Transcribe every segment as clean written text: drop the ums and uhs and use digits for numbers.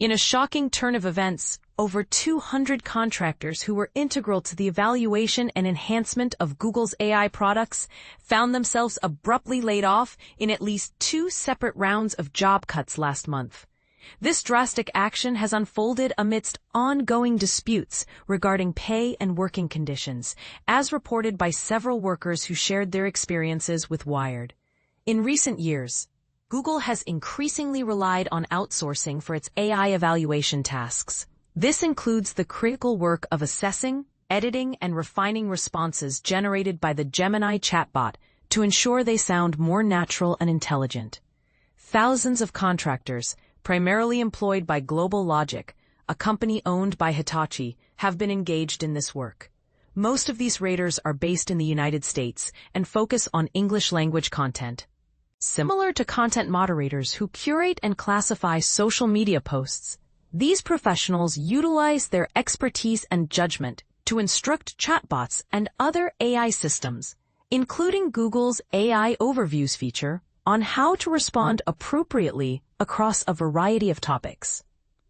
In a shocking turn of events, over 200 contractors who were integral to the evaluation and enhancement of Google's AI products found themselves abruptly laid off in at least 2 separate rounds of job cuts last month. This drastic action has unfolded amidst ongoing disputes regarding pay and working conditions, as reported by several workers who shared their experiences with Wired. In recent years, Google has increasingly relied on outsourcing for its AI evaluation tasks. This includes the critical work of assessing, editing, and refining responses generated by the Gemini chatbot to ensure they sound more natural and intelligent. Thousands of contractors, primarily employed by Global Logic, a company owned by Hitachi, have been engaged in this work. Most of these raters are based in the United States and focus on English-language content. Similar to content moderators who curate and classify social media posts, these professionals utilize their expertise and judgment to instruct chatbots and other AI systems, including Google's AI Overviews feature, on how to respond appropriately across a variety of topics.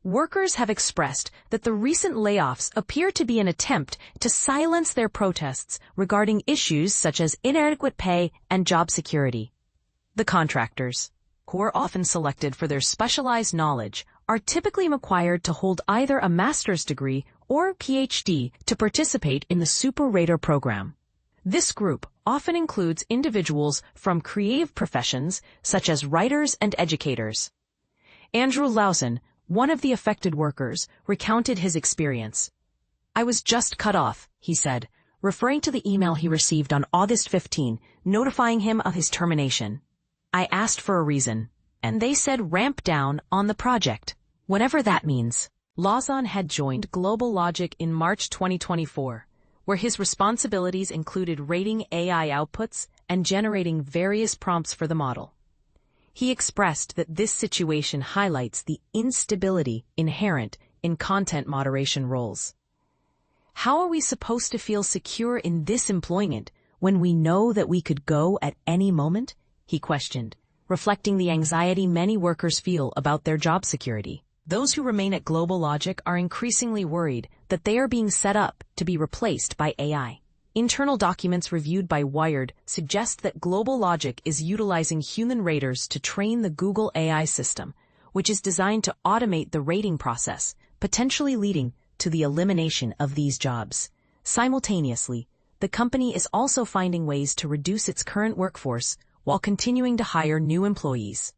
Workers have expressed that the recent layoffs appear to be an attempt to silence their protests regarding issues such as inadequate pay and job security. The contractors, who are often selected for their specialized knowledge, are typically required to hold either a master's degree or PhD to participate in the Super Rater program. This group often includes individuals from creative professions such as writers and educators. Andrew Lawson, one of the affected workers, recounted his experience. "I was just cut off," he said, referring to the email he received on August 15, notifying him of his termination. "I asked for a reason, and they said ramp down on the project, whatever that means." Lawson had joined Global Logic in March 2024, where his responsibilities included rating AI outputs and generating various prompts for the model. He expressed that this situation highlights the instability inherent in content moderation roles. "How are we supposed to feel secure in this employment when we know that we could go at any moment?" he questioned, reflecting the anxiety many workers feel about their job security. Those who remain at Global Logic are increasingly worried that they are being set up to be replaced by AI. Internal documents reviewed by Wired suggest that Global Logic is utilizing human raters to train the Google AI system, which is designed to automate the rating process, potentially leading to the elimination of these jobs. Simultaneously, the company is also finding ways to reduce its current workforce while continuing to hire new employees.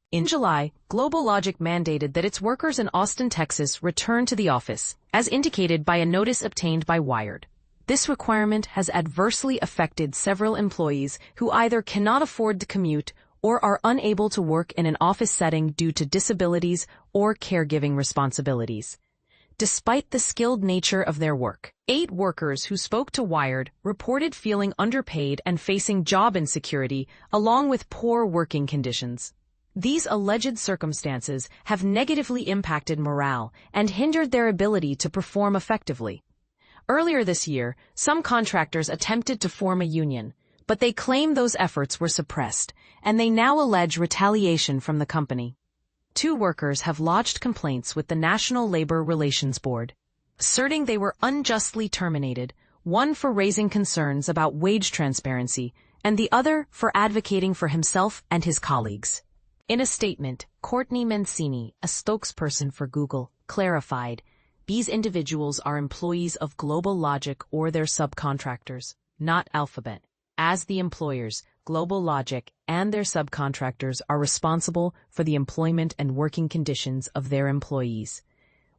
In July, Global Logic mandated that its workers in Austin, Texas return to the office, as indicated by a notice obtained by Wired. This requirement has adversely affected several employees who either cannot afford the commute or are unable to work in an office setting due to disabilities or caregiving responsibilities. Despite the skilled nature of their work, 8 workers who spoke to Wired reported feeling underpaid and facing job insecurity, along with poor working conditions. These alleged circumstances have negatively impacted morale and hindered their ability to perform effectively. Earlier this year, some contractors attempted to form a union, but they claim those efforts were suppressed, and they now allege retaliation from the company. 2 workers have lodged complaints with the National Labor Relations Board, asserting they were unjustly terminated, one for raising concerns about wage transparency, and the other for advocating for himself and his colleagues. In a statement, Courtney Mancini, a spokesperson for Google, clarified, "These individuals are employees of Global Logic or their subcontractors, not Alphabet. As the employers, Global Logic and their subcontractors are responsible for the employment and working conditions of their employees.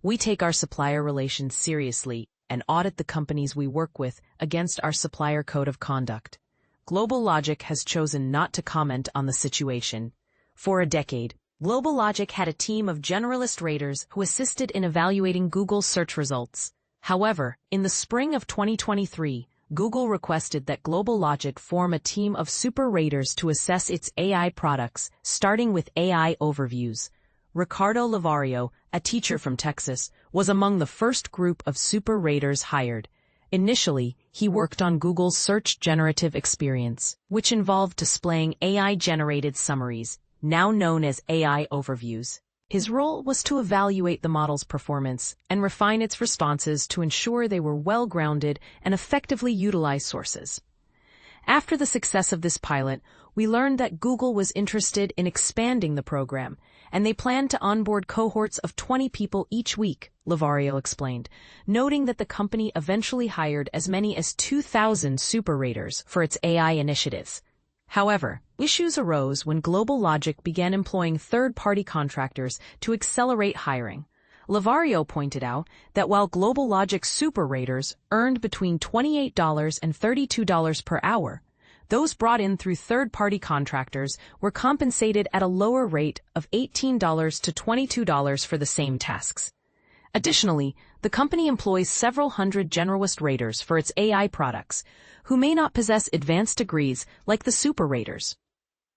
We take our supplier relations seriously and audit the companies we work with against our supplier code of conduct." Global Logic has chosen not to comment on the situation. For a decade, Global Logic had a team of generalist raters who assisted in evaluating Google's search results. However, in the spring of 2023, Google requested that Global Logic form a team of super raters to assess its AI products, starting with AI Overviews. Ricardo Lavario, a teacher from Texas, was among the first group of super raters hired. Initially, he worked on Google's search generative experience, which involved displaying AI-generated summaries, now known as AI Overviews. His role was to evaluate the model's performance and refine its responses to ensure they were well-grounded and effectively utilized sources. After the success of this pilot, we learned that Google was interested in expanding the program, and they planned to onboard cohorts of 20 people each week, Lavario explained, noting that the company eventually hired as many as 2,000 super raters for its AI initiatives. However, issues arose when Global Logic began employing third-party contractors to accelerate hiring. Lavario pointed out that while Global Logic's super raters earned between $28 and $32 per hour, those brought in through third-party contractors were compensated at a lower rate of $18 to $22 for the same tasks. Additionally, the company employs several hundred generalist raters for its AI products, who may not possess advanced degrees like the super raters.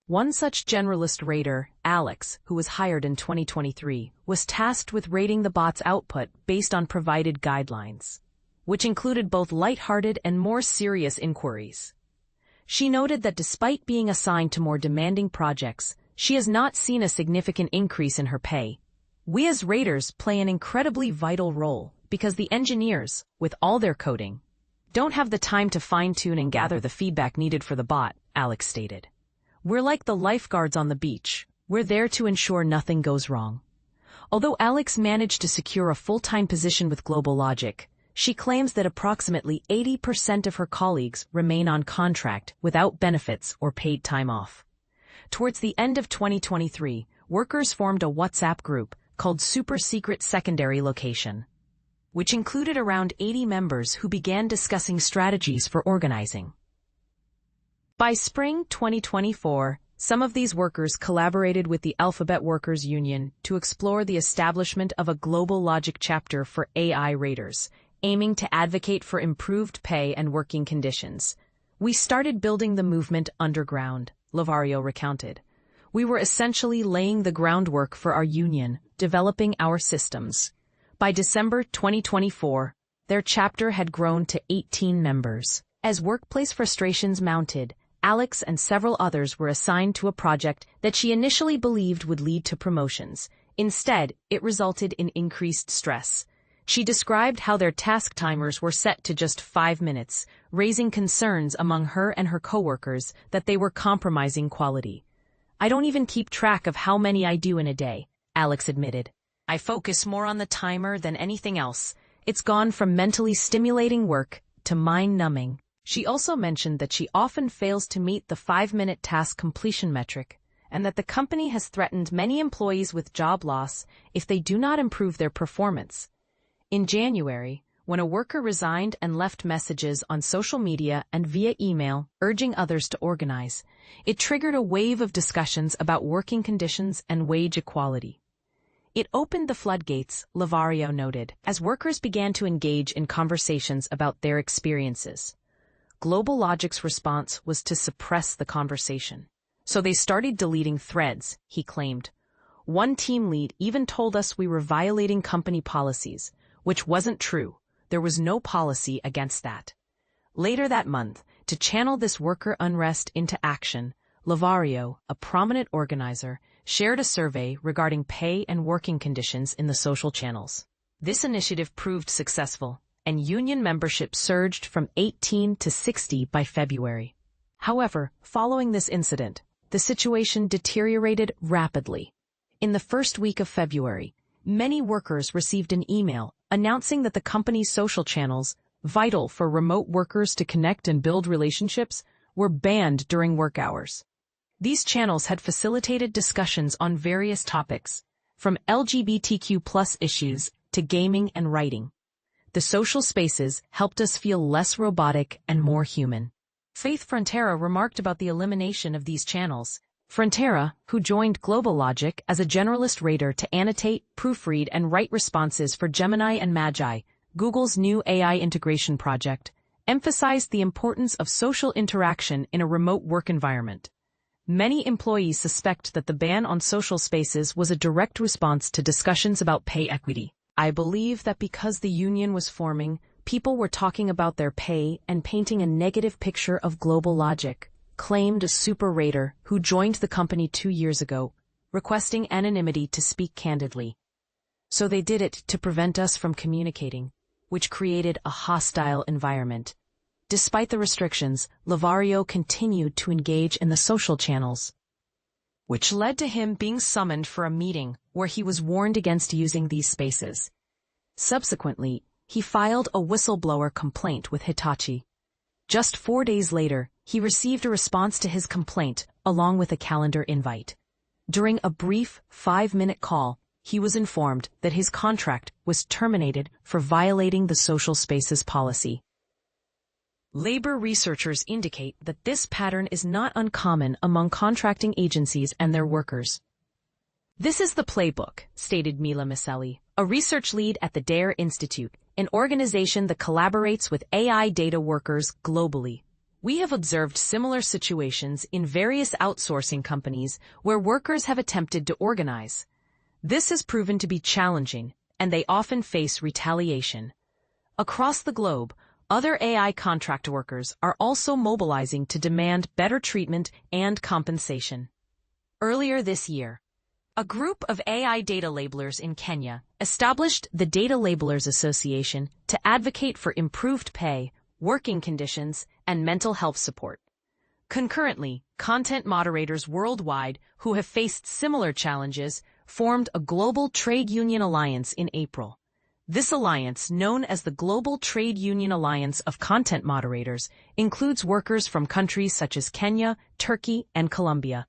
One such generalist rater, Alex, who was hired in 2023, was tasked with rating the bot's output based on provided guidelines, which included both lighthearted and more serious inquiries. She noted that despite being assigned to more demanding projects, she has not seen a significant increase in her pay. We as raters play an incredibly vital role because the engineers, with all their coding, don't have the time to fine-tune and gather the feedback needed for the bot, Alex stated. We're like the lifeguards on the beach. We're there to ensure nothing goes wrong. Although Alex managed to secure a full-time position with Global Logic, she claims that approximately 80% of her colleagues remain on contract without benefits or paid time off. Towards the end of 2023, workers formed a WhatsApp group called Super Secret Secondary Location, which included around 80 members who began discussing strategies for organizing. By spring 2024, some of these workers collaborated with the Alphabet Workers Union to explore the establishment of a Global Logic chapter for AI raters, aiming to advocate for improved pay and working conditions. We started building the movement underground, Lavario recounted. We were essentially laying the groundwork for our union, developing our systems. By December 2024, their chapter had grown to 18 members. As workplace frustrations mounted, Alex and several others were assigned to a project that she initially believed would lead to promotions. Instead, it resulted in increased stress. She described how their task timers were set to just 5 minutes, raising concerns among her and her coworkers that they were compromising quality. I don't even keep track of how many I do in a day, Alex admitted. I focus more on the timer than anything else. It's gone from mentally stimulating work to mind-numbing. She also mentioned that she often fails to meet the 5-minute task completion metric, and that the company has threatened many employees with job loss if they do not improve their performance. In January, when a worker resigned and left messages on social media and via email urging others to organize, it triggered a wave of discussions about working conditions and wage equality. It opened the floodgates, Lavario noted, as workers began to engage in conversations about their experiences. Global Logic's response was to suppress the conversation. So they started deleting threads, he claimed. One team lead even told us we were violating company policies, which wasn't true. There was no policy against that. Later that month, to channel this worker unrest into action, Lavario, a prominent organizer, shared a survey regarding pay and working conditions in the social channels. This initiative proved successful, and union membership surged from 18 to 60 by February. However, following this incident, the situation deteriorated rapidly. In the first week of February, many workers received an email announcing that the company's social channels, vital for remote workers to connect and build relationships, were banned during work hours. These channels had facilitated discussions on various topics, from LGBTQ+ issues to gaming and writing. The social spaces helped us feel less robotic and more human. Faith Frontera remarked about the elimination of these channels. Frontera, who joined Global Logic as a generalist rater to annotate, proofread, and write responses for Gemini and Magi, Google's new AI integration project, emphasized the importance of social interaction in a remote work environment. Many employees suspect that the ban on social spaces was a direct response to discussions about pay equity. I believe that because the union was forming, people were talking about their pay and painting a negative picture of Global Logic, claimed a super rater who joined the company 2 years ago. requesting anonymity to speak candidly. So they did it to prevent us from communicating, which created a hostile environment. Despite the restrictions, Lavario continued to engage in the social channels, which led to him being summoned for a meeting where he was warned against using these spaces. Subsequently, he filed a whistleblower complaint with Hitachi. Just 4 days later, he received a response to his complaint, along with a calendar invite. During a brief 5-minute call, he was informed that his contract was terminated for violating the social spaces policy. Labor researchers indicate that this pattern is not uncommon among contracting agencies and their workers. This is the playbook, stated Mila Miceli, a research lead at the DARE Institute, an organization that collaborates with AI data workers globally. We have observed similar situations in various outsourcing companies where workers have attempted to organize. This has proven to be challenging, and they often face retaliation. Across the globe, other AI contract workers are also mobilizing to demand better treatment and compensation. Earlier this year, a group of AI data labelers in Kenya established the Data Labelers Association to advocate for improved pay, working conditions, and mental health support. Concurrently, content moderators worldwide who have faced similar challenges formed a global trade union alliance in April. This alliance, known as the Global Trade Union Alliance of Content Moderators, includes workers from countries such as Kenya, Turkey, and Colombia.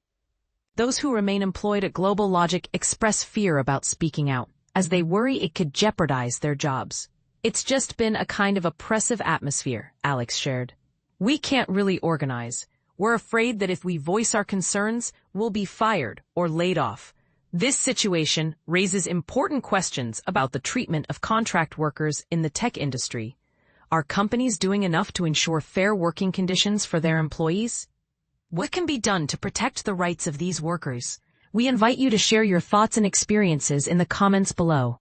Those who remain employed at Global Logic express fear about speaking out, as they worry it could jeopardize their jobs. It's just been a kind of oppressive atmosphere, Alex shared. We can't really organize. We're afraid that if we voice our concerns, we'll be fired or laid off. This situation raises important questions about the treatment of contract workers in the tech industry. Are companies doing enough to ensure fair working conditions for their employees? What can be done to protect the rights of these workers? We invite you to share your thoughts and experiences in the comments below.